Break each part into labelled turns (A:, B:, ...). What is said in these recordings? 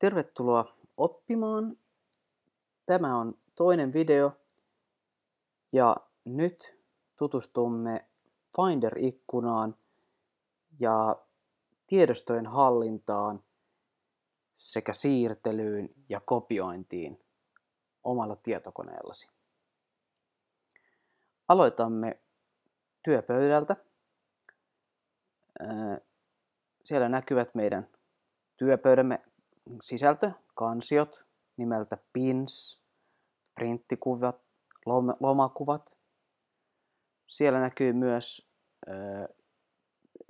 A: Tervetuloa oppimaan. Tämä on toinen video ja nyt tutustumme Finder-ikkunaan ja tiedostojen hallintaan sekä siirtelyyn ja kopiointiin omalla tietokoneellasi. Aloitamme työpöydältä. Siellä näkyvät meidän työpöydämme sisältö, kansiot nimeltä pins, printtikuvat, lomakuvat. Siellä näkyy myös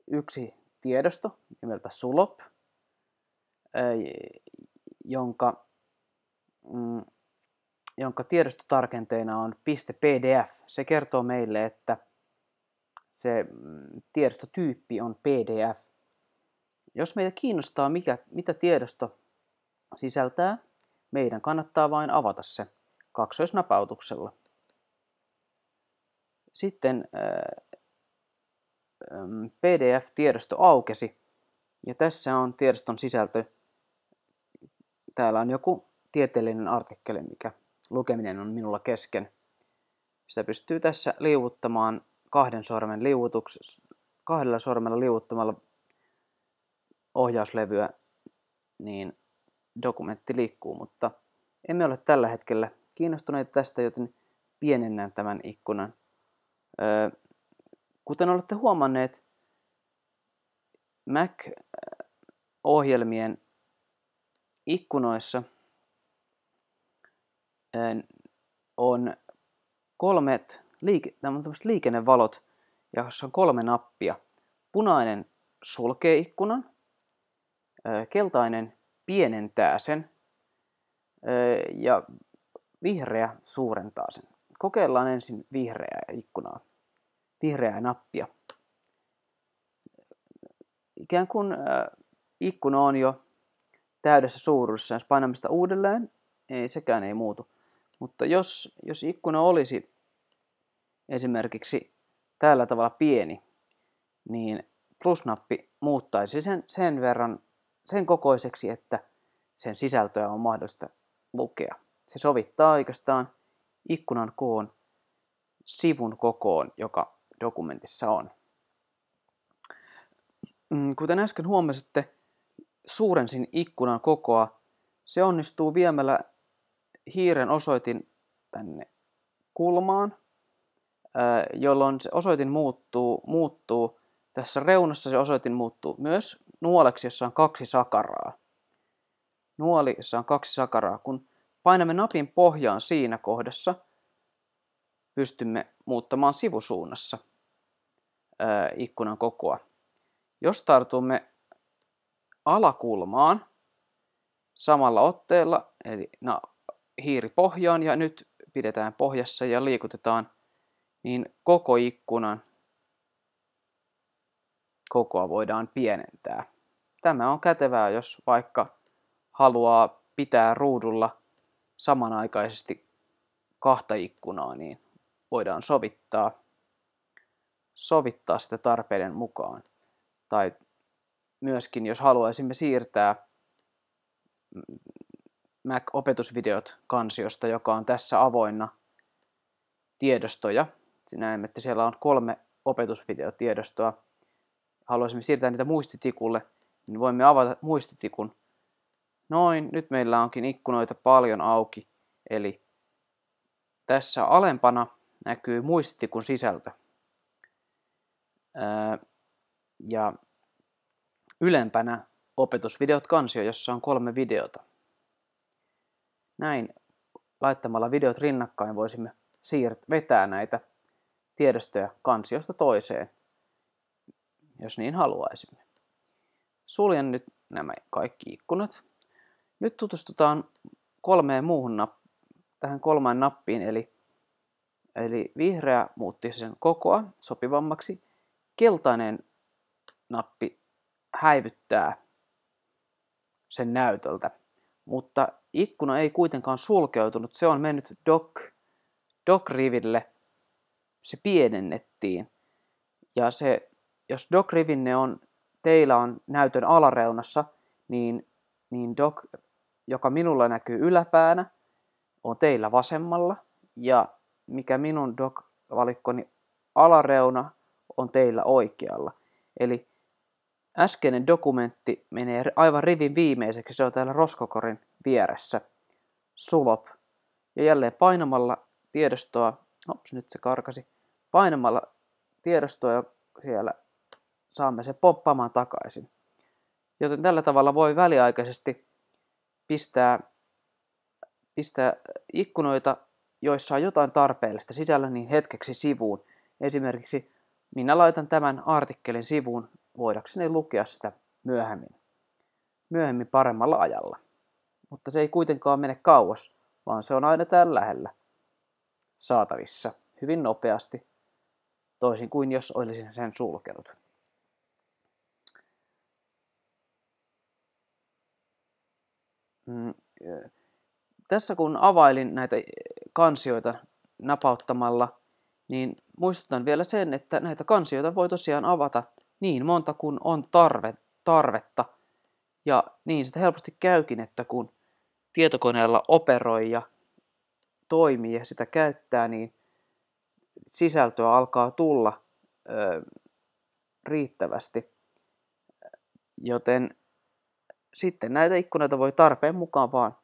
A: yksi tiedosto nimeltä sulop, jonka tiedostotarkenteena on .pdf. Se kertoo meille, että se tiedostotyyppi on PDF. Jos meitä kiinnostaa, mitä tiedosto sisältää, meidän kannattaa vain avata se kaksoisnapautuksella. Sitten PDF-tiedosto aukesi ja tässä on tiedoston sisältö. Täällä on joku tieteellinen artikkeli, mikä lukeminen on minulla kesken. Sitä pystyy tässä liuuttamaan kahdella sormella liuuttamalla ohjauslevyä, niin dokumentti liikkuu, mutta emme ole tällä hetkellä kiinnostuneita tästä, joten pienennän tämän ikkunan. Kuten olette huomanneet, Mac-ohjelmien ikkunoissa on tämmöiset liikennevalot, jossa on 3 nappia. Punainen sulkee ikkunan, keltainen pienentää sen ja vihreä suurentaa sen. Kokeillaan ensin vihreää nappia. Ikään kuin ikkuna on jo täydessä suuruudessa, jos painamme sitä uudelleen, sekään ei muutu. Mutta jos ikkuna olisi esimerkiksi tällä tavalla pieni, niin plusnappi muuttaisi sen verran sen kokoiseksi, että sen sisältöä on mahdollista lukea. Se sovittaa oikeastaan ikkunan koon sivun kokoon, joka dokumentissa on. Kuten äsken huomasitte, suurensin ikkunan kokoa. Se onnistuu viemällä hiiren osoitin tänne kulmaan, jolloin se osoitin muuttuu. Tässä reunassa se osoitin muuttuu myös nuoleksi, jossa on 2 sakaraa. Nuoli, jossa on 2 sakaraa. Kun painamme napin pohjaan siinä kohdassa, pystymme muuttamaan sivusuunnassa ikkunan kokoa. Jos tartumme alakulmaan samalla otteella, eli hiiri pohjaan ja nyt pidetään pohjassa ja liikutetaan, niin koko ikkunan kokoa voidaan pienentää. Tämä on kätevää, jos vaikka haluaa pitää ruudulla samanaikaisesti 2 ikkunaa, niin voidaan sovittaa sitä tarpeiden mukaan. Tai myöskin, jos haluaisimme siirtää Mac-opetusvideot kansiosta, joka on tässä avoinna tiedostoja. Näemme, että siellä on 3 opetusvideotiedostoa. Haluaisimme siirtää niitä muistitikulle, niin voimme avata muistitikun. Noin, nyt meillä onkin ikkunoita paljon auki, eli tässä alempana näkyy muistitikun sisältö. Ja ylempänä opetusvideot kansio, jossa on 3 videota. Näin laittamalla videot rinnakkain voisimme vetää näitä tiedostoja kansiosta toiseen, jos niin haluaisimme. Suljen nyt nämä kaikki ikkunat. Nyt tutustutaan tähän 3 nappiin, eli vihreä muutti sen kokoa sopivammaksi. Keltainen nappi häivyttää sen näytöltä, mutta ikkuna ei kuitenkaan sulkeutunut. Se on mennyt dock-riville, se pienennettiin. Ja jos dock-rivinne teillä on näytön alareunassa, niin dock joka minulla näkyy yläpäänä, on teillä vasemmalla, ja mikä minun doc-valikkoni alareuna on teillä oikealla. Eli äskeinen dokumentti menee aivan rivin viimeiseksi, se on täällä roskokorin vieressä. Sulop. Ja jälleen painamalla tiedostoa, nyt se karkasi, painamalla tiedostoa siellä saamme se poppaamaan takaisin. Joten tällä tavalla voi väliaikaisesti pistää ikkunoita, joissa on jotain tarpeellista sisällä, niin hetkeksi sivuun. Esimerkiksi minä laitan tämän artikkelin sivuun voidakseni lukea sitä myöhemmin paremmalla ajalla. Mutta se ei kuitenkaan mene kauas, vaan se on aina täällä lähellä saatavissa hyvin nopeasti, toisin kuin jos olisin sen sulkenut. Tässä kun availin näitä kansioita napauttamalla, niin muistutan vielä sen, että näitä kansioita voi tosiaan avata niin monta kuin on tarvetta. Ja niin sitä helposti käykin, että kun tietokoneella operoi ja toimii ja sitä käyttää, niin sisältöä alkaa tulla riittävästi. Joten sitten näitä ikkunoita voi tarpeen mukaan vaan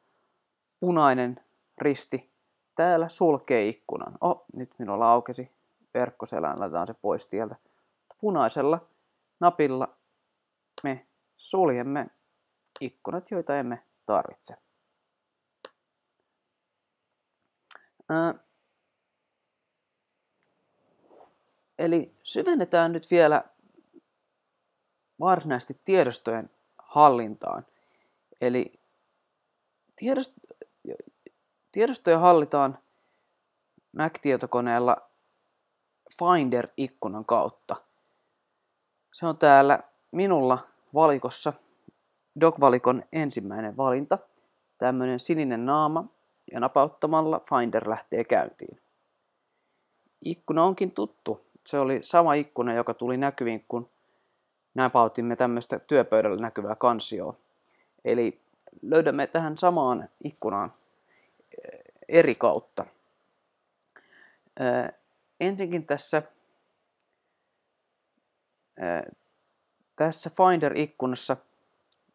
A: punainen risti täällä sulkee ikkunan. Nyt minulla aukesi verkkoselän, laitetaan se pois tieltä. Punaisella napilla me suljemme ikkunat, joita emme tarvitse. Eli syvennetään nyt vielä varsinaisesti tiedostojen hallintaan. Eli tiedostoja hallitaan Mac-tietokoneella Finder-ikkunan kautta. Se on täällä minulla valikossa, doc-valikon ensimmäinen valinta. Tämmöinen sininen naama ja napauttamalla Finder lähtee käyntiin. Ikkuna onkin tuttu. Se oli sama ikkuna, joka tuli näkyviin, kun napautimme tämmöistä työpöydällä näkyvää kansioa. Eli löydämme tähän samaan ikkunaan eri kautta. Ensinkin tässä Finder-ikkunassa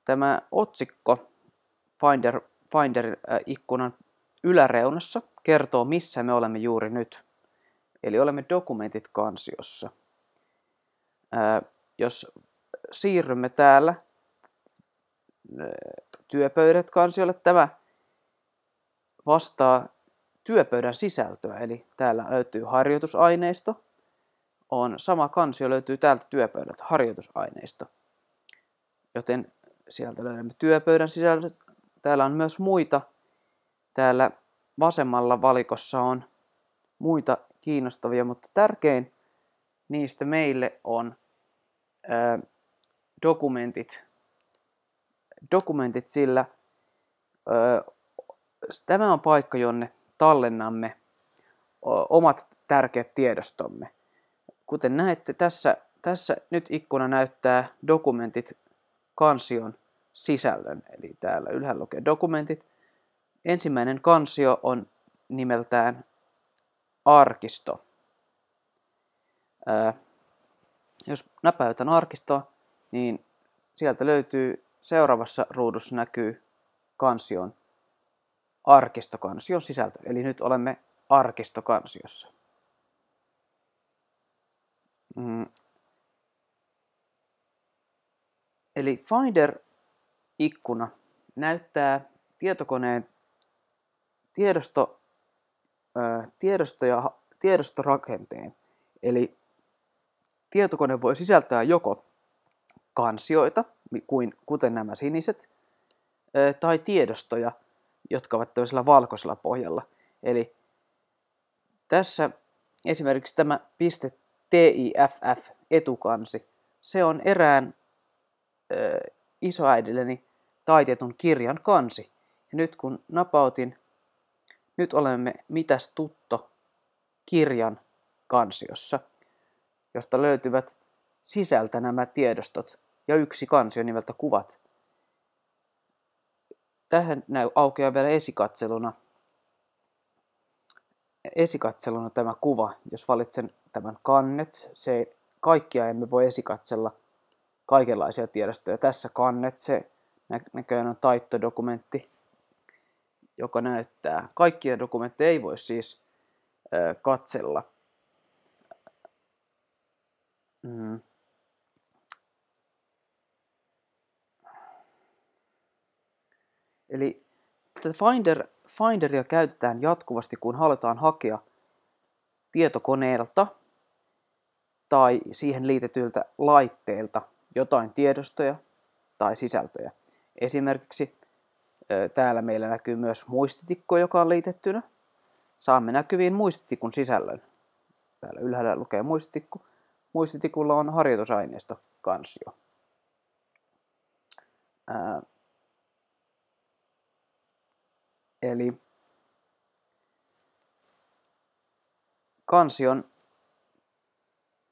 A: tämä otsikko Finder-ikkunan yläreunassa kertoo, missä me olemme juuri nyt. Eli olemme dokumentit-kansiossa. Jos siirrymme täällä työpöydät-kansiolle, tämä vastaa työpöydän sisältöä. Eli täällä löytyy harjoitusaineisto. Sama kansio löytyy täältä työpöydältä, harjoitusaineisto. Joten sieltä löydämme työpöydän sisällöt. Täällä on myös muita. Täällä vasemmalla valikossa on muita kiinnostavia, mutta tärkein niistä meille on dokumentit. Dokumentit, sillä tämä on paikka, jonne tallennamme omat tärkeät tiedostomme. Kuten näette, tässä nyt ikkuna näyttää dokumentit kansion sisällön. Eli täällä ylhäällä lukee dokumentit. Ensimmäinen kansio on nimeltään arkisto. Jos näpäytän arkistoa, niin sieltä löytyy, seuraavassa ruudussa näkyy arkistokansion sisältö. Eli nyt olemme arkistokansiossa. Eli Finder-ikkuna näyttää tietokoneen tiedostorakenteen. Eli tietokone voi sisältää joko kansioita, kuten nämä siniset, tai tiedostoja, jotka ovat tällaisella valkoisella pohjalla. Eli tässä esimerkiksi tämä .tiff etukansi, se on erään isoäidilleni taitetun kirjan kansi. Ja nyt kun napautin, nyt olemme Mitäs tutto kirjan kansiossa, josta löytyvät sisältä nämä tiedostot ja yksi kansio nimeltä kuvat. tähän aukeaa vielä esikatseluna tämä kuva. Jos valitsen tämän kannet, kaikkia emme voi esikatsella kaikenlaisia tiedostoja. Tässä kannet, se näköjään on taittodokumentti, joka näyttää. Kaikkia dokumentteja ei voi siis katsella. Eli Finderia käytetään jatkuvasti, kun halutaan hakea tietokoneelta tai siihen liitetyltä laitteelta jotain tiedostoja tai sisältöjä. Esimerkiksi täällä meillä näkyy myös muistitikko, joka on liitettynä. Saamme näkyviin muistitikun sisällön. Täällä ylhäällä lukee muistitikku. Muistitikulla on harjoitusaineistokansio. Eli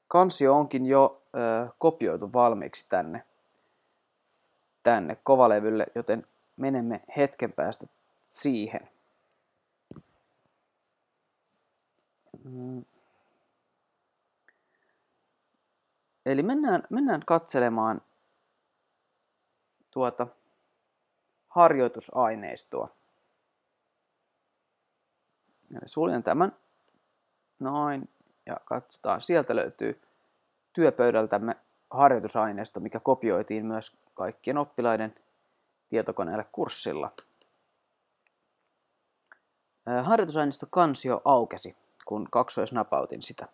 A: kansio onkin jo kopioitu valmiiksi tänne kovalevylle, joten menemme hetken päästä siihen. Eli mennään katselemaan tuota harjoitusaineistoa. Eli suljen tämän noin ja katsotaan. Sieltä löytyy työpöydältämme harjoitusaineisto, mikä kopioitiin myös kaikkien oppilaiden tietokoneelle kurssilla. Harjoitusaineistokansio aukesi, kun kaksoisnapautin sitä.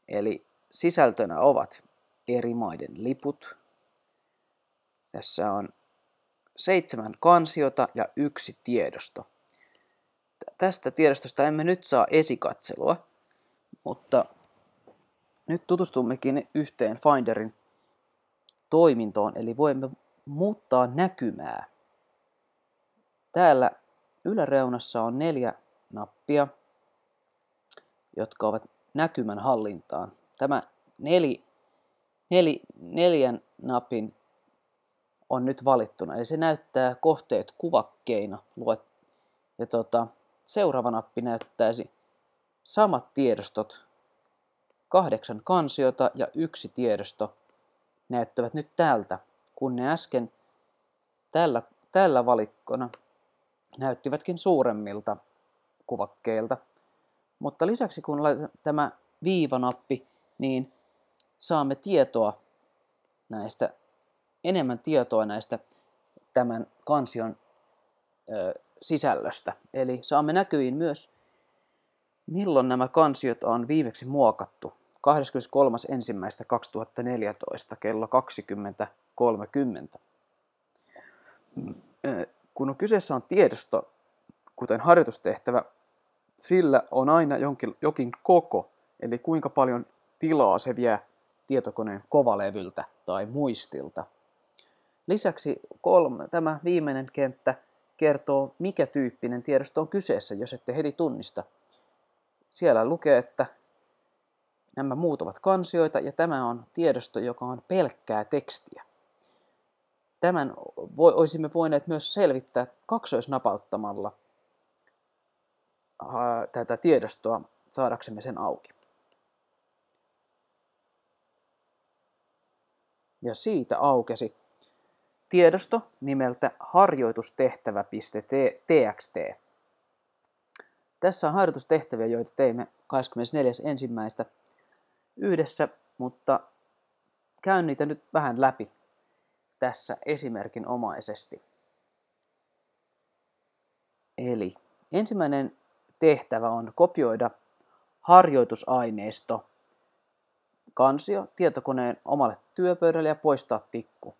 A: Eli sisältönä ovat eri maiden liput. Tässä on 7 kansiota ja 1 tiedosto. Tästä tiedostosta emme nyt saa esikatselua, mutta nyt tutustummekin yhteen Finderin toimintoon, eli voimme muuttaa näkymää. Täällä yläreunassa on 4 nappia, jotka ovat näkymän hallintaan. Tämä 4 napin on nyt valittuna, eli se näyttää kohteet kuvakkeina. Ja seuraava nappi näyttäisi samat tiedostot, 8 kansiota ja 1 tiedosto näyttävät nyt tältä, kun ne äsken tällä valikkona näyttivätkin suuremmilta kuvakkeilta. Mutta lisäksi kun laitetaan tämä viivanappi, niin saamme enemmän tietoa näistä tämän kansion sisällöstä. Eli saamme näkyviin myös, milloin nämä kansiot on viimeksi muokattu. 23.1.2014 kello 20.30. Kun kyseessä on tiedosto, kuten harjoitustehtävä, sillä on aina jokin koko, eli kuinka paljon tilaa se vie tietokoneen kovalevyltä tai muistilta. Lisäksi tämä viimeinen kenttä kertoo, mikä tyyppinen tiedosto on kyseessä, jos ette heti tunnista. Siellä lukee, että nämä muut ovat kansioita ja tämä on tiedosto, joka on pelkkää tekstiä. Tämän olisimme voineet myös selvittää kaksoisnapauttamalla tätä tiedostoa saadaksemme sen auki. Ja siitä aukesi tiedosto nimeltä harjoitustehtävä.txt. Tässä on harjoitustehtäviä, joita teimme 24.1. yhdessä, mutta käyn niitä nyt vähän läpi tässä esimerkinomaisesti. Eli ensimmäinen tehtävä on kopioida harjoitusaineisto kansio tietokoneen omalle työpöydälle ja poistaa tikku.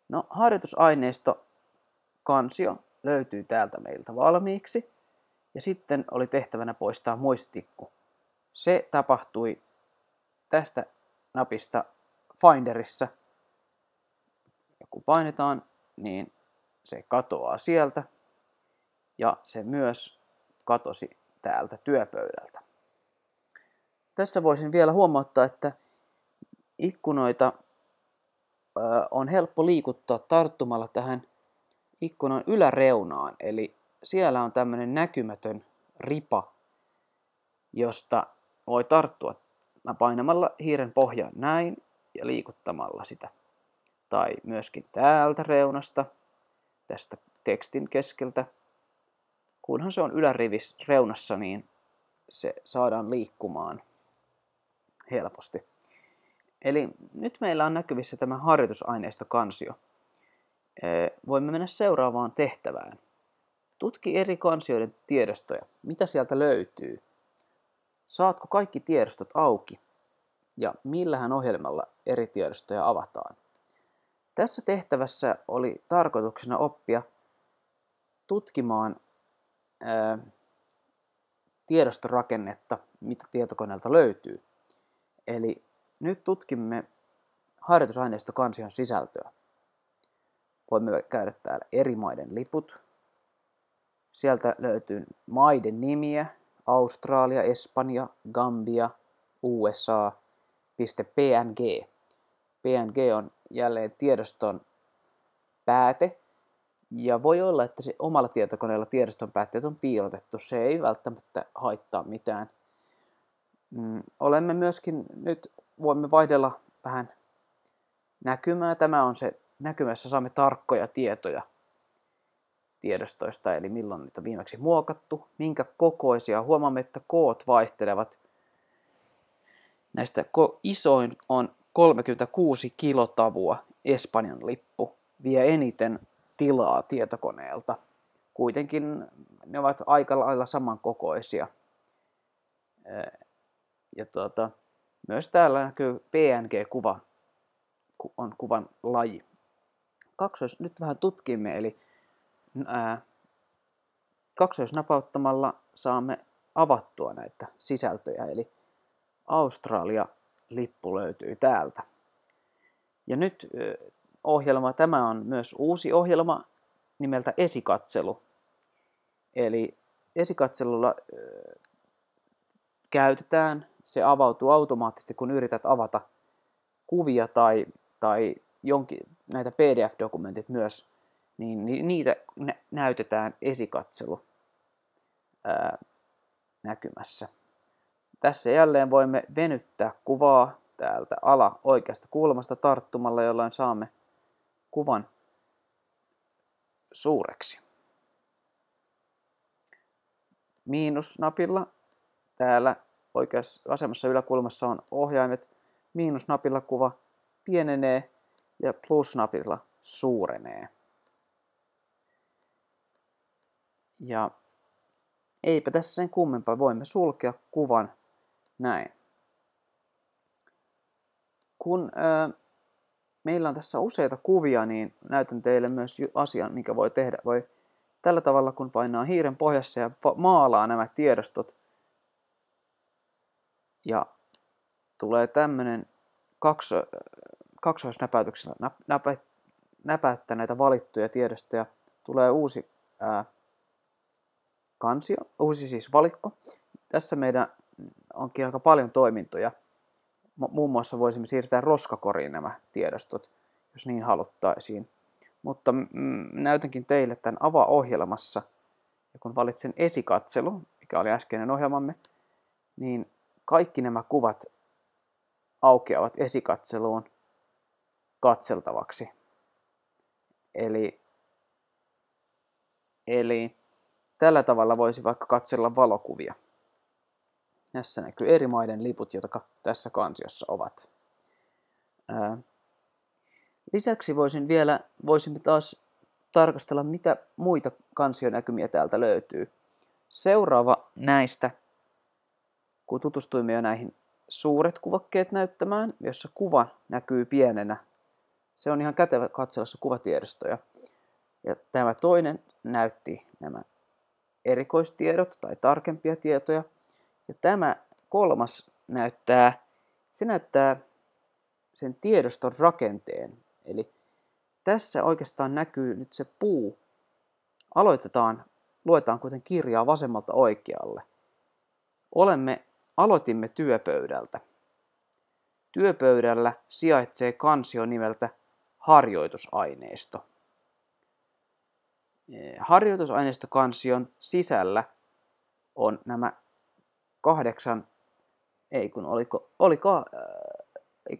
A: No, harjoitusaineisto kansio löytyy täältä meiltä valmiiksi ja sitten oli tehtävänä poistaa muistitikku. Se tapahtui tästä napista Finderissa. Ja kun painetaan, niin se katoaa sieltä ja se myös katosi täältä työpöydältä. Tässä voisin vielä huomauttaa, että ikkunoita on helppo liikuttaa tarttumalla tähän ikkunan yläreunaan, eli siellä on tämmöinen näkymätön ripa, josta voi tarttua painamalla hiiren pohjaan näin ja liikuttamalla sitä. Tai myöskin täältä reunasta, tästä tekstin keskeltä. Kunhan se on reunassa, niin se saadaan liikkumaan helposti. Eli nyt meillä on näkyvissä tämä harjoitusaineistokansio. Voimme mennä seuraavaan tehtävään. Tutki eri kansioiden tiedostoja. Mitä sieltä löytyy? Saatko kaikki tiedostot auki? Ja millähän ohjelmalla eri tiedostoja avataan? Tässä tehtävässä oli tarkoituksena oppia tutkimaan tiedostorakennetta, mitä tietokoneelta löytyy. Eli nyt tutkimme harjoitusaineistokansion sisältöä. Voimme käydä täällä eri maiden liput. Sieltä löytyy maiden nimiä, Australia, Espanja, Gambia, USA, .png. PNG on jälleen tiedoston pääte, ja voi olla, että se omalla tietokoneella tiedoston päätteet on piilotettu. Se ei välttämättä haittaa mitään. Olemme myöskin, nyt voimme vaihdella vähän näkymää. Tämä on se näkymässä saamme tarkkoja tietoja tiedostoista, eli milloin niitä on viimeksi muokattu, minkä kokoisia. Huomaamme, että koot vaihtelevat. Näistä isoin on 36 kilotavua Espanjan lippu, vie eniten tilaa tietokoneelta. Kuitenkin ne ovat aika lailla samankokoisia. Ja myös täällä näkyy PNG-kuva, on kuvan laji. Nyt vähän tutkimme, eli kaksoisnapauttamalla saamme avattua näitä sisältöjä, eli Australia-lippu löytyy täältä. Ja nyt tämä on myös uusi ohjelma nimeltä Esikatselu. Eli esikatselulla käytetään, se avautuu automaattisesti, kun yrität avata kuvia tai näitä PDF-dokumentit myös, niin niitä näytetään esikatselu näkymässä. Tässä jälleen voimme venyttää kuvaa täältä oikeasta kulmasta tarttumalla, jolloin saamme kuvan suureksi. Miinusnapilla täällä vasemmassa yläkulmassa on ohjaimet. Miinusnapilla kuva pienenee ja plusnapilla suurenee. Ja eipä tässä sen kummempaa, voimme sulkea kuvan näin. Kun meillä on tässä useita kuvia, niin näytän teille myös asian, minkä voi tehdä. Voi tällä tavalla, kun painaa hiiren pohjassa ja maalaa nämä tiedostot, ja tulee tämmöinen kaksoisnäpäytyksellä näpäyttää näitä valittuja tiedostoja, tulee uusi kansio, uusi siis valikko. Tässä meidän onkin aika paljon toimintoja. Muun muassa voisimme siirtää roskakoriin nämä tiedostot, jos niin haluttaisiin. Mutta näytänkin teille tämän avaohjelmassa, ja kun valitsen esikatselu, mikä oli äskeinen ohjelmamme, niin kaikki nämä kuvat aukeavat esikatseluun katseltavaksi. Eli tällä tavalla voisi vaikka katsella valokuvia. Tässä näkyy eri maiden liput, jotka tässä kansiossa ovat. Lisäksi voisimme taas tarkastella, mitä muita kansionäkymiä täältä löytyy. Seuraava näistä, kun tutustuimme jo näihin suuret kuvakkeet näyttämään, jossa kuva näkyy pienenä. Se on ihan kätevä katsellessa kuvatiedostoja. Ja tämä toinen näytti nämä erikoistiedot tai tarkempia tietoja. Ja tämä kolmas näyttää sen tiedoston rakenteen. Eli tässä oikeastaan näkyy nyt se puu. Luetaan kuten kirjaa vasemmalta oikealle. Aloitimme työpöydältä. Työpöydällä sijaitsee kansio nimeltä harjoitusaineisto. harjoitusaineistokansion sisällä on nämä 8,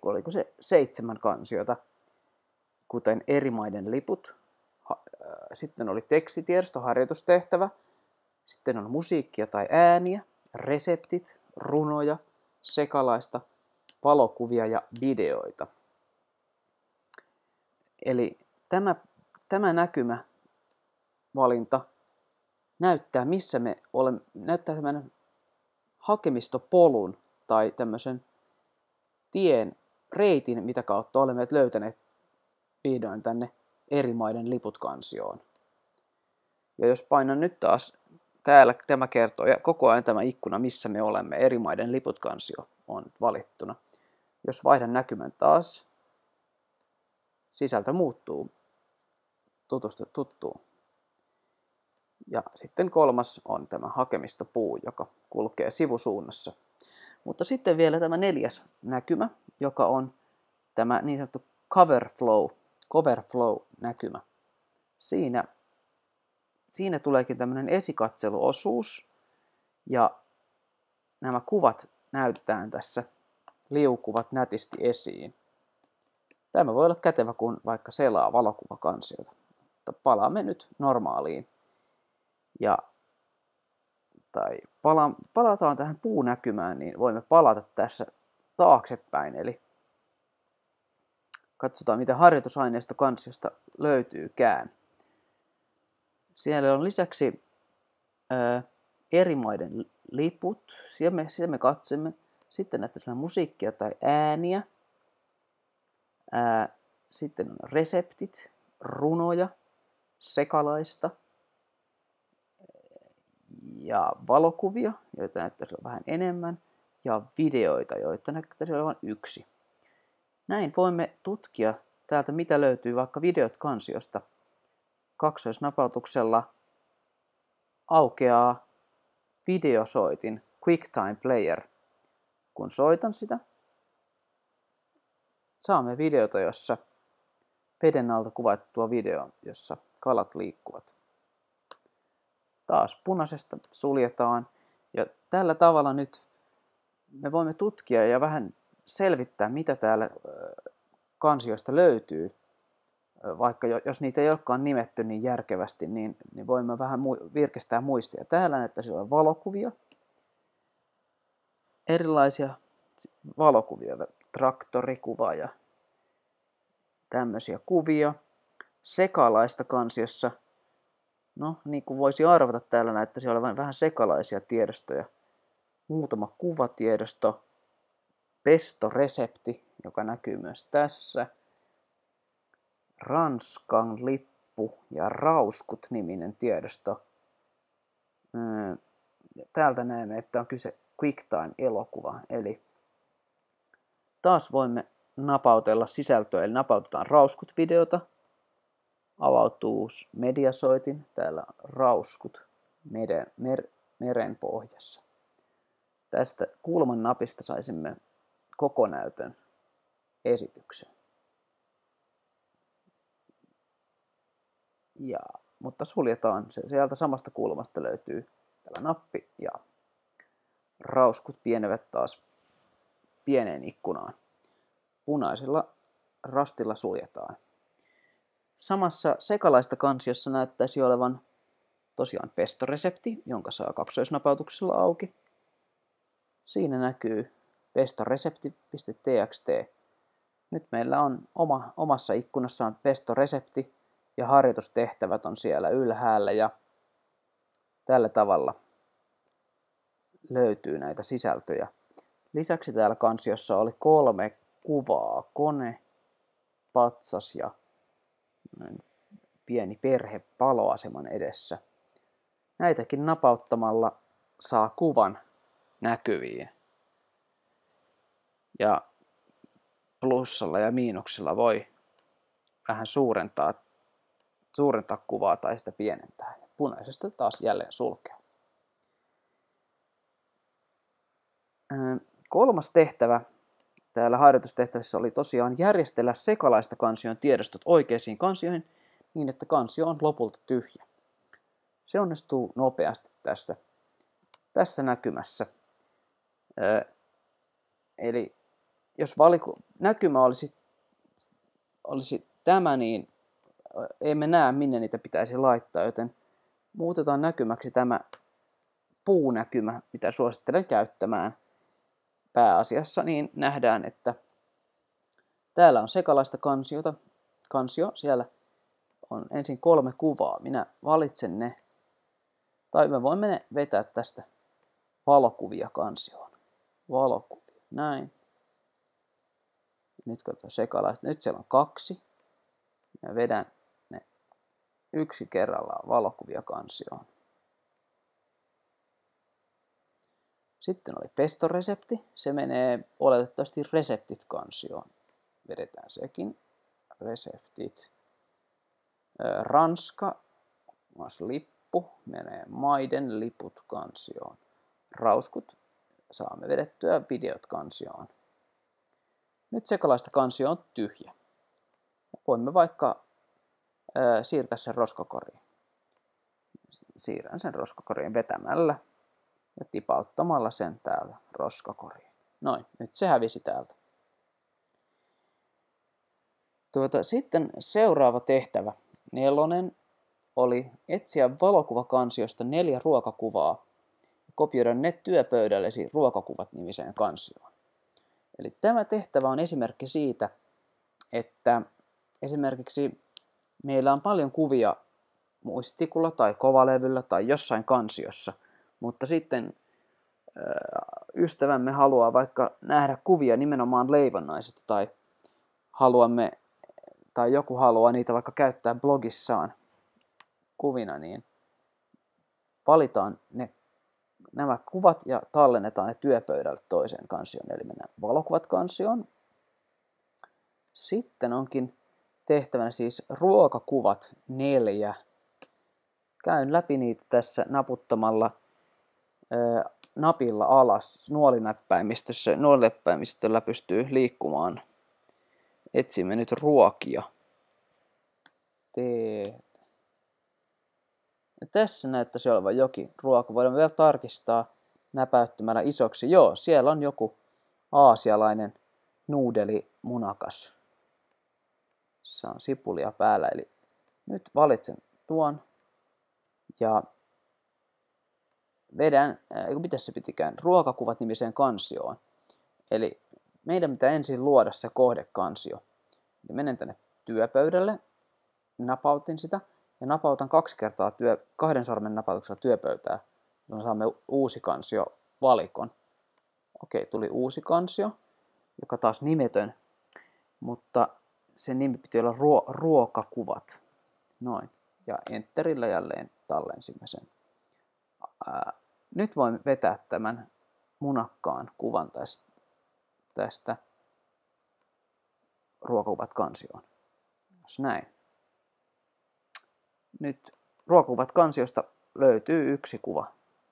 A: oliko se 7 kansiota, kuten eri maiden liput. Sitten oli tekstitiedosto, harjoitustehtävä. Sitten on musiikkia tai ääniä, reseptit, runoja, sekalaista, valokuvia ja videoita. Eli tämä näkymävalinta näyttää, missä me olemme, näyttää tämän hakemistopolun tai tämmöisen reitin, mitä kautta olemme löytäneet vihdoin tänne eri maiden liput kansioon. Ja jos painan nyt taas täällä, tämä kertoo ja koko ajan tämä ikkuna, missä me olemme, eri maiden liput kansio on valittuna. Jos vaihdan näkymän taas, sisältö muuttuu, tuttuu. Ja sitten 3. on tämä hakemistopuu, joka kulkee sivusuunnassa. Mutta sitten vielä tämä 4. näkymä, joka on tämä niin sanottu cover flow näkymä. Siinä tuleekin tämmöinen esikatseluosuus ja nämä kuvat näytetään tässä, liukuvat nätisti esiin. Tämä voi olla kätevä, kun vaikka selaa valokuvakansiota. Mutta palaamme nyt normaaliin. Palataan tähän puunäkymään, niin voimme palata tässä taaksepäin. Eli katsotaan, mitä harjoitusaineistokansiosta löytyykään. Siellä on lisäksi eri maiden liput, siellä me katsomme. Sitten näyttää musiikkia tai ääniä. Sitten on reseptit, runoja, sekalaista ja valokuvia, joita näyttäisi olla vähän enemmän, ja videoita, joita näyttäisi olevan 1. Näin voimme tutkia täältä, mitä löytyy vaikka videot kansiosta. Kaksoisnapautuksella aukeaa videosoitin QuickTime Player. Kun soitan sitä, saamme videota, jossa veden alta kuvattua video, jossa kalat liikkuvat. Taas punaisesta suljetaan. Ja tällä tavalla nyt me voimme tutkia ja vähän selvittää, mitä täällä kansioista löytyy. Vaikka jos niitä ei olekaan nimetty niin järkevästi, niin voimme vähän virkistää muistia. Täällä näyttäisi olevan valokuvia. Erilaisia valokuvia, traktorikuva ja tämmöisiä kuvia. Sekalaista kansiossa, no niin kuin voisi arvata, täällä näyttäisi olevan vähän sekalaisia tiedostoja. Muutama kuvatiedosto, pestoresepti, joka näkyy myös tässä. Ranskan lippu ja Rauskut-niminen tiedosto. Täältä näemme, että on kyse QuickTime-elokuva, eli taas voimme napautella sisältöä, eli napautetaan Rauskut-videota, avautuu mediasoitin, täällä Rauskut meren pohjassa. Tästä kulman napista saisimme koko näytön esityksen. Mutta suljetaan se. Sieltä samasta kulmasta löytyy täällä nappi ja Rauskut pienevät taas pieneen ikkunaan. Punaisella rastilla suljetaan. Samassa sekalaista kansiossa näyttäisi olevan tosiaan pestoresepti, jonka saa kaksoisnapautuksella auki. Siinä näkyy pestoresepti.txt. Nyt meillä on omassa ikkunassaan pestoresepti ja harjoitustehtävät on siellä ylhäällä ja tällä tavalla löytyy näitä sisältöjä. Lisäksi täällä kansiossa oli 3 kuvaa, kone, patsas ja pieni perhe paloaseman edessä. Näitäkin napauttamalla saa kuvan näkyviin. Ja plussalla ja miinuksella voi vähän suurentaa kuvaa tai sitä pienentää. Punaisesta taas jälleen sulkea. 3. tehtävä täällä harjoitustehtävissä oli tosiaan järjestellä sekalaista kansion tiedostot oikeisiin kansioihin niin, että kansio on lopulta tyhjä. Se onnistuu nopeasti tässä näkymässä. Eli jos näkymä olisi tämä, niin emme näe, minne niitä pitäisi laittaa, joten muutetaan näkymäksi tämä puunäkymä, mitä suosittelen käyttämään pääasiassa, niin nähdään, että täällä on sekalaista kansio, siellä on ensin 3 kuvaa. Minä valitsen ne, tai me voimme ne vetää tästä valokuvia kansioon. Valokuvia, näin. Nyt katsotaan sekalaista. Nyt siellä on 2. Ja vedän ne yksi kerrallaan valokuvia kansioon. Sitten oli pestoresepti. Se menee oletettavasti reseptit kansioon. Vedetään sekin. Reseptit. Ranska. Lippu. Menee maiden liput kansioon. Rauskut. Saamme vedettyä videot kansioon. Nyt sekalaista kansio on tyhjä. Voimme vaikka siirtää sen roskakoriin. Siirrän sen roskakoriin vetämällä ja tipauttamalla sen täältä roskakoriin. Noin, nyt se hävisi täältä. Sitten seuraava tehtävä, 4, oli etsiä valokuvakansiosta 4 ruokakuvaa ja kopioida ne työpöydällesi ruokakuvat-nimiseen kansioon. Eli tämä tehtävä on esimerkki siitä, että esimerkiksi meillä on paljon kuvia muistikulla tai kovalevyllä tai jossain kansiossa, mutta sitten ystävämme haluaa vaikka nähdä kuvia nimenomaan leivonnaisista tai joku haluaa niitä vaikka käyttää blogissaan kuvina, niin valitaan nämä kuvat ja tallennetaan ne työpöydälle toiseen kansioon, eli mennään valokuvat kansioon. Sitten onkin tehtävänä siis ruokakuvat 4. Käyn läpi niitä tässä naputtamalla napilla alas nuolinäppäimistössä. Nuolinäppäimistöllä pystyy liikkumaan. Etsimme nyt ruokia. Ja tässä näyttäisi olevan jokin ruoka. Voidaan vielä tarkistaa näpäyttämällä isoksi. Joo, siellä on joku aasialainen nuudelimunakas. Se on sipulia päällä. Eli nyt valitsen tuon ja vedän, mitäs se pitikään, ruokakuvat-nimiseen kansioon. Eli meidän pitää ensin luoda se kohdekansio. Eli menen tänne työpöydälle, napautin sitä ja napautan 2 kertaa 2 sormen napautuksella työpöytää, jolloin saamme uusi kansio valikon. Okei, tuli uusi kansio, joka taas nimetön, mutta sen nimi piti olla ruokakuvat. Noin. Ja enterillä jälleen tallensimme sen. Nyt voin vetää tämän munakkaan kuvan tästä ruokakuvat kansioon. Jos näin. Nyt ruokakuvat kansiosta löytyy yksi kuva,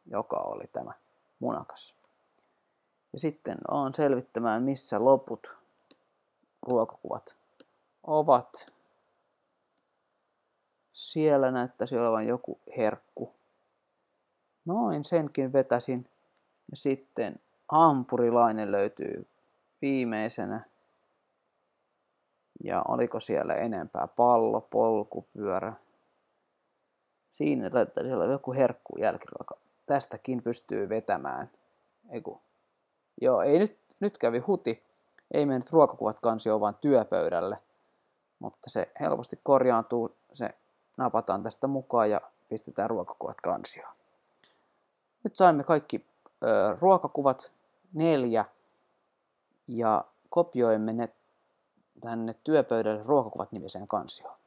A: joka oli tämä munakas. Ja sitten on selvittämään, missä loput ruokakuvat ovat. Siellä näyttäisi olevan joku herkku. Noin, senkin vetäsin. Ja sitten hampurilainen löytyy viimeisenä. Ja oliko siellä enempää? Pallo, polkupyörä. Siinä taitaisi olla joku herkku jälkiruoka. Tästäkin pystyy vetämään. Joo, ei nyt kävi huti. Ei mennyt ruokakuvat kansioon, vaan työpöydälle. Mutta se helposti korjaantuu. Se napataan tästä mukaan ja pistetään ruokakuvat kansioon. Nyt saimme kaikki ruokakuvat 4 ja kopioimme ne tänne työpöydälle ruokakuvat-nimiseen kansioon.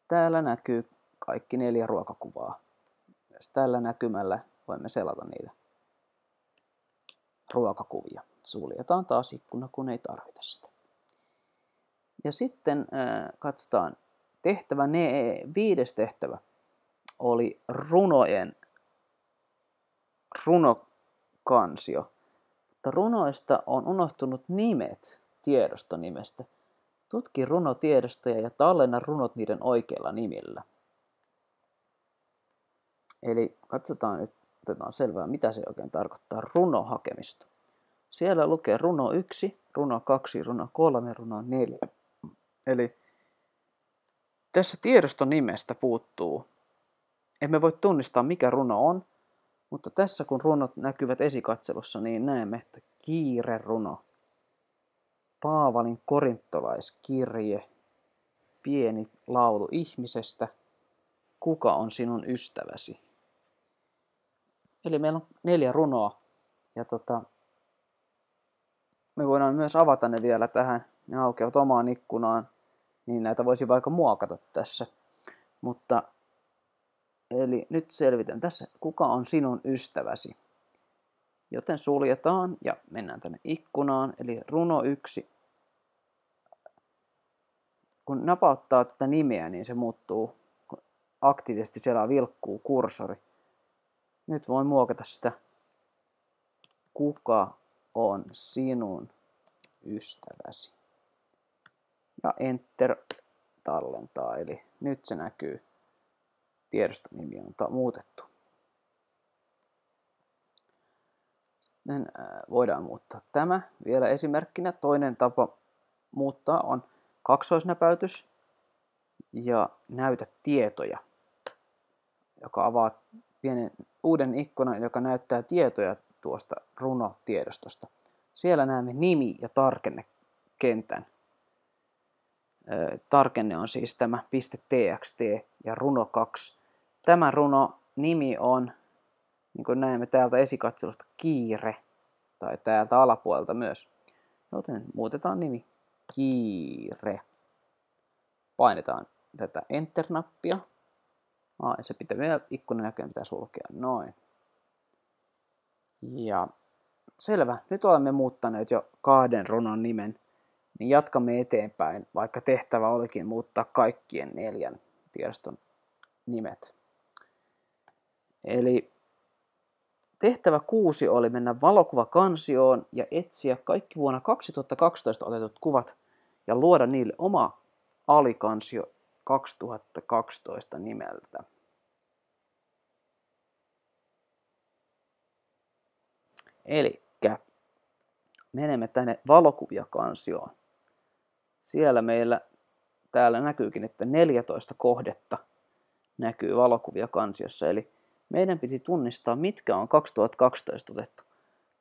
A: Täällä näkyy kaikki 4 ruokakuvaa. Tällä näkymällä voimme selata niitä ruokakuvia. Suljetaan taas ikkuna, kun ei tarvita sitä. Ja sitten katsotaan tehtävä 5. tehtävä oli runokansio. Mutta runoista on unohtunut nimet tiedostonimestä. Tutki runotiedostoja ja tallenna runot niiden oikeilla nimillä. Eli katsotaan nyt, otetaan selvää, mitä se oikein tarkoittaa runohakemisto. Siellä lukee runo 1, runo 2, runo 3, runo 4. Eli tässä tiedoston nimestä puuttuu. Emme voi tunnistaa, mikä runo on, mutta tässä kun runot näkyvät esikatselussa, niin näemme, että kiireruno, Paavalin korintolaiskirje, pieni laulu ihmisestä, kuka on sinun ystäväsi. Eli meillä on 4 runoa ja me voidaan myös avata ne vielä tähän. Ne aukeavat omaan ikkunaan, niin näitä voisi vaikka muokata tässä. Mutta eli nyt selvitän tässä, kuka on sinun ystäväsi. Joten suljetaan ja mennään tänne ikkunaan, eli runo 1. Kun napauttaa tätä nimeä, niin se muuttuu aktiivisesti, siellä vilkkuu kursori. Nyt voin muokata sitä, kuka on sinun ystäväsi. Ja Enter tallentaa, eli nyt se näkyy. Tiedostonimi on muutettu. Sitten voidaan muuttaa tämä vielä esimerkkinä. Toinen tapa muuttaa on kaksoisnäpäytys ja näytä tietoja, joka avaa pienen uuden ikkunan, joka näyttää tietoja tuosta runotiedostosta. Siellä näemme nimi- ja tarkennekentän. Tarkenne on siis tämä .txt ja runo 2. Tämä runo nimi on, niin kuin näemme täältä esikatselusta, kiire, tai täältä alapuolelta myös. Joten muutetaan nimi kiire. Painetaan tätä Enter-nappia. Se pitää vielä ikkunan näköjään pitää sulkea. Noin. Ja selvä. Nyt olemme muuttaneet jo 2 runon nimen. Niin jatkamme eteenpäin, vaikka tehtävä olikin muuttaa kaikkien 4 tiedoston nimet. Eli tehtävä 6 oli mennä valokuvakansioon ja etsiä kaikki vuonna 2012 otetut kuvat ja luoda niille oma alikansio 2012 nimeltä. Elikkä menemme tänne valokuvia-kansioon. Siellä meillä täällä näkyykin, että 14 kohdetta näkyy valokuvia-kansiossa. Eli meidän piti tunnistaa, mitkä on 2012 otettu.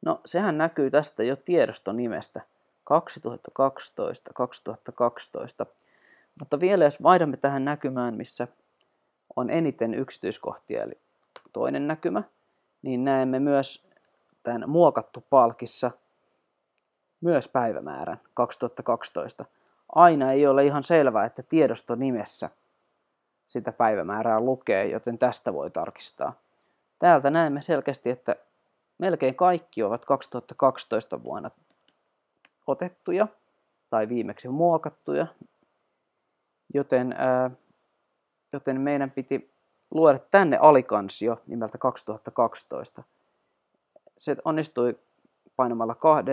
A: No, sehän näkyy tästä jo tiedoston nimestä. 2012, 2012. Mutta vielä jos vaihdamme tähän näkymään, missä on eniten yksityiskohtia, eli toinen näkymä, niin näemme myös tämän muokattu palkissa myös päivämäärän 2012. Aina ei ole ihan selvää, että tiedoston nimessä sitä päivämäärää lukee, joten tästä voi tarkistaa. Täältä näemme selkeästi, että melkein kaikki ovat 2012 vuonna otettuja tai viimeksi muokattuja, joten meidän piti luoda tänne alikansio nimeltä 2012. Se onnistui painamalla 2,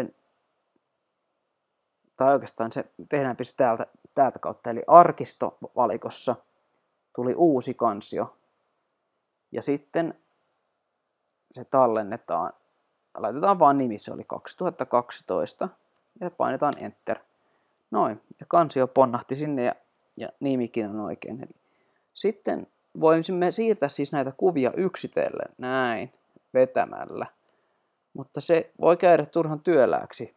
A: tai oikeastaan se tehdään täältä kautta, eli arkistovalikossa tuli uusi kansio, ja sitten se tallennetaan, laitetaan vaan nimi, se oli 2012, ja painetaan Enter. Noin, ja kansio ponnahti sinne, ja nimikin on oikein. Eli sitten voisimme siirtää siis näitä kuvia yksitellen, näin, vetämällä. Mutta se voi käydä turhan työlääksi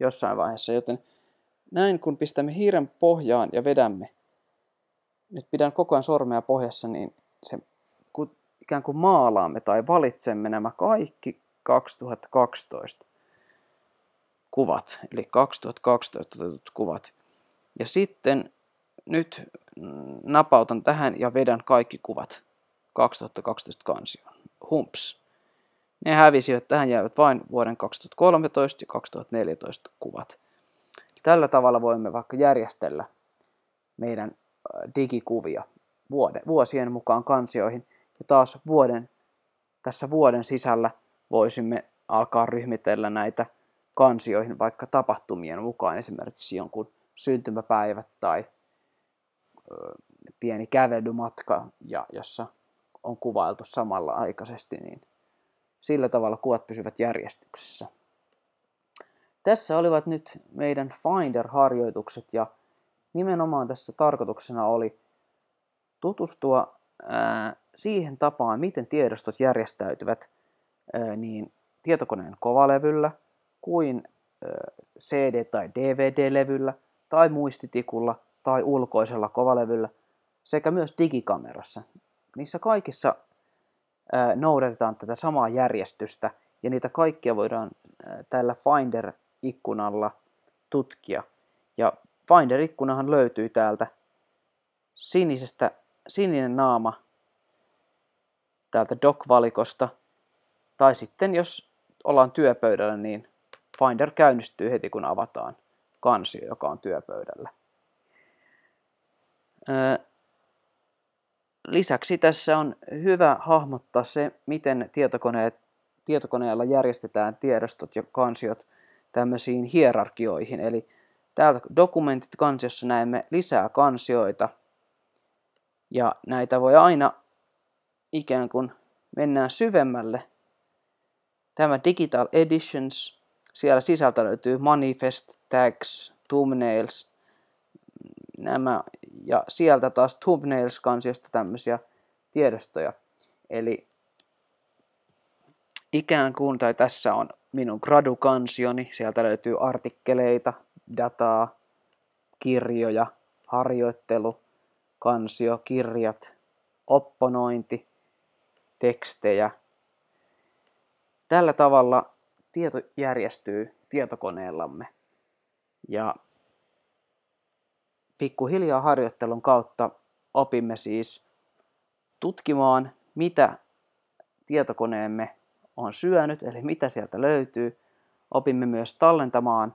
A: jossain vaiheessa, joten näin kun pistämme hiiren pohjaan ja vedämme, nyt pidän koko ajan sormea pohjassa, niin se ikään kuin maalaamme tai valitsemme nämä kaikki 2012 kuvat, eli 2012 otetut kuvat. Ja sitten nyt napautan tähän ja vedän kaikki kuvat 2012 kansioon. Humps. Ne hävisivät, tähän jäävät vain vuoden 2013 ja 2014 kuvat. Tällä tavalla voimme vaikka järjestellä meidän digikuvia vuosien mukaan kansioihin. Ja taas tässä vuoden sisällä voisimme alkaa ryhmitellä näitä kansioihin vaikka tapahtumien mukaan, esimerkiksi jonkun syntymäpäivät tai pieni kävelymatka, ja jossa on kuvailtu samalla aikaisesti, niin sillä tavalla kuvat pysyvät järjestyksessä. Tässä olivat nyt meidän Finder-harjoitukset ja nimenomaan tässä tarkoituksena oli tutustua siihen tapaan, miten tiedostot järjestäytyvät niin tietokoneen kovalevyllä kuin CD- tai DVD-levyllä tai muistitikulla tai ulkoisella kovalevyllä sekä myös digikamerassa. Niissä kaikissa noudatetaan tätä samaa järjestystä ja niitä kaikkia voidaan tällä Finder-ikkunalla tutkia. Ja Finder-ikkunahan löytyy täältä sininen naama täältä Dock-valikosta. Tai sitten jos ollaan työpöydällä, niin Finder käynnistyy heti kun avataan kansio, joka on työpöydällä. Lisäksi tässä on hyvä hahmottaa se, miten tietokoneella järjestetään tiedostot ja kansiot tämmöisiin hierarkioihin. Eli täältä dokumentit kansiossa näemme lisää kansioita. Ja näitä voi aina ikään kuin mennään syvemmälle. Tämä Digital Editions, siellä sisältä löytyy Manifest, Tags, Thumbnails, nämä, ja sieltä taas Thumbnails-kansiosta tämmöisiä tiedostoja. Eli ikään kuin, tai tässä on minun gradu-kansioni, sieltä löytyy artikkeleita, dataa, kirjoja, harjoittelu, kansio, kirjat, opponointi, tekstejä. Tällä tavalla tieto järjestyy tietokoneellamme. Ja pikkuhiljaa harjoittelun kautta opimme siis tutkimaan, mitä tietokoneemme on syönyt, eli mitä sieltä löytyy. Opimme myös tallentamaan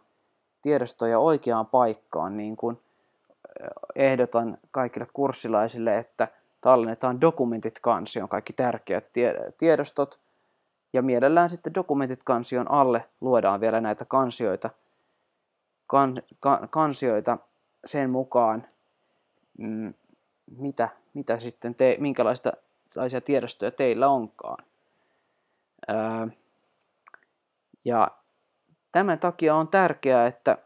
A: tiedostoja oikeaan paikkaan, niin kuin ehdotan kaikille kurssilaisille, että tallennetaan dokumentit kansioon, kaikki tärkeät tiedostot, ja mielellään sitten dokumentit kansion alle luodaan vielä näitä kansioita sen mukaan, mitä sitten minkälaisia tiedostoja teillä onkaan. Ja tämän takia on tärkeää, että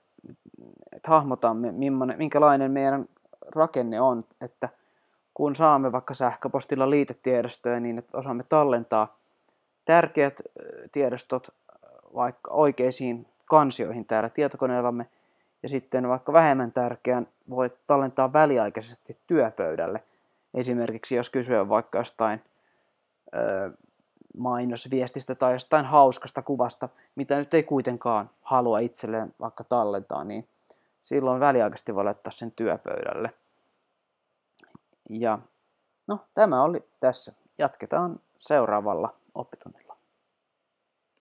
A: hahmotamme, minkälainen meidän rakenne on, että kun saamme vaikka sähköpostilla liitetiedostoja, niin että osaamme tallentaa tärkeät tiedostot vaikka oikeisiin kansioihin täällä tietokoneellamme, ja sitten vaikka vähemmän tärkeän voi tallentaa väliaikaisesti työpöydälle. Esimerkiksi jos kysyä vaikka jostain mainosviestistä tai jostain hauskasta kuvasta, mitä nyt ei kuitenkaan halua itselleen vaikka tallentaa, niin silloin väliaikaisesti voi laittaa sen työpöydälle. Ja no, tämä oli tässä. Jatketaan seuraavalla oppitunnilla.